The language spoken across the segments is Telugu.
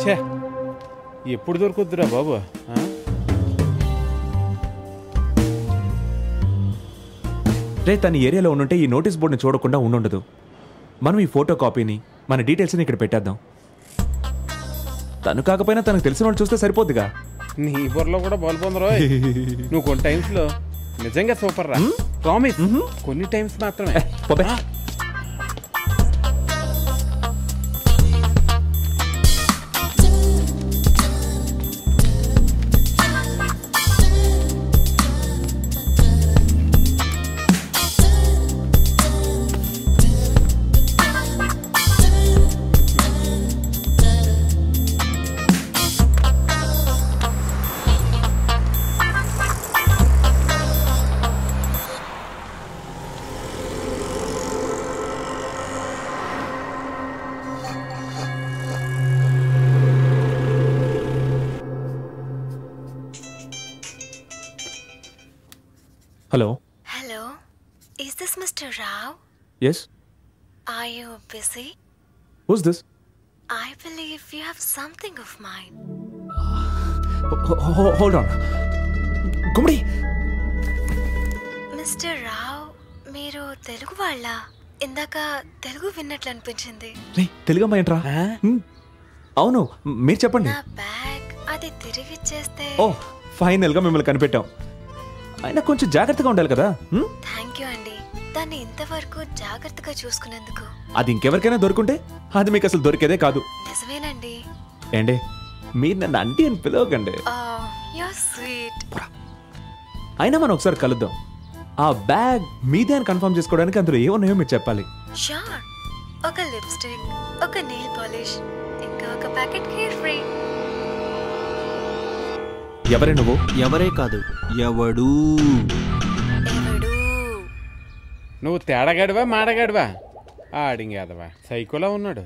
ఛే, ఎప్పుడు దొరుకుద్దురా బాబు. రే తన ఏరియాలో ఉండుంటే ఈ నోటీస్ బోర్డుని చూడకుండా ఉండుండదు. మనం ఈ ఫోటో కాపీని మన డీటెయిల్స్ని ఇక్కడ పెట్టేద్దాం. తను కాకపోయినా తనకు తెలిసిన వాళ్ళు చూస్తే సరిపోద్దిగా. నీ బుర్రలో కూడా బాల్ పొందరో. నువ్వు కొన్ని టైమ్స్లో నిజంగా సూపర్ రా. ప్రామిస్, కొన్ని టైమ్స్ మాత్రమే. Hello. Hello. Is this Mr. Rao? Yes. Are you busy? Who's this? I believe you have something of mine. Hold on. Gumdi. Mr. Rao, మీరు తెలుగు వాళ్ళ? ఇందాక తెలుగు విన్నట్లు అనిపించింది. రే తెలుగు అమ్మాయి ఏంట్రా? అవును, మీరు చెప్పండి. నా బ్యాగ్ అది తిరిగి ఇచ్చేస్తే. ఓ, ఫైనల్గా మిమ్మల్ని కనిపెట్టాం. అయినా కొంచెం జాగ్రత్తగా ఉండాలి కదా. థ్యాంక్ యూ అండి, దాన్ని ఇంతవరకు జాగ్రత్తగా చూసుకున్నందుకు. అది ఇంకెవరికైనా దొరుకుంటే అది మీకు అసలు దొరికేదే కాదు. నిజమేనండి. ఏండి మీరు నన్ను ఆంటీ అని పిలవకండి. You're sweet. అయినా మనం ఒకసారి కలుద్దాం. ఆ బ్యాగ్ మీదే అని కన్ఫర్మ్ చేసుకోవడానికి అందులో ఏమున్నాయో మీరు చెప్పాలి. షూర్. ఒక లిప్స్టిక్, ఒక నెయిల్ పాలిష్, ఇంకా ఒక ప్యాకెట్ కేర్ ఫ్రీ. ఎవరే నువ్వు? ఎవరే కాదు, ఎవడు. నువ్వు తేడగాడివా మాడగాడివా? ఆడింగేదవా, సైకోలా ఉన్నాడు.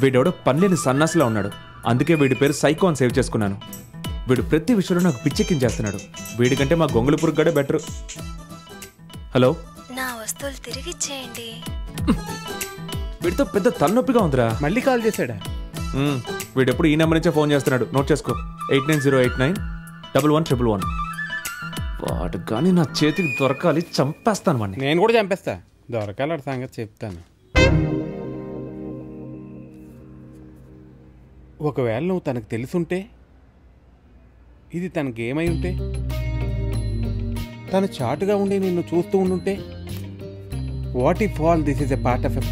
వీడెవడో పనిలేని సన్నాసిలా ఉన్నాడు. అందుకే వీడి పేరు సైకో అని సేవ్ చేసుకున్నాను. వీడు ప్రతి విషయంలో నాకు పిచ్చెక్కించేస్తున్నాడు. వీడికంటే మా గొంగుళ పురుగ్గడే బెటర్. హలో, నా వస్తువులు తిరిగి ఇచ్చేయండి. వీడితో పెద్ద తలనొప్పిగా ఉందిరా. మళ్ళీ కాల్ చేశాడా? వీడెప్పుడు ఈ నెంబర్ నుంచే ఫోన్ చేస్తున్నాడు. నోట్ చేసుకో, 8908911111. వాడు కానీ నా చేతికి దొరకాలి, చంపేస్తాను వాడిని. నేను కూడా చంపేస్తా. దొరకాల సంగతి చెప్తాను. ఒకవేళ నువ్వు తనకు తెలుసుంటే, ఇది తనకి ఏమై ఉంటే, తను చాటుగా ఉండి నిన్ను చూస్తూ ఉండుంటే, what if all this is a part of a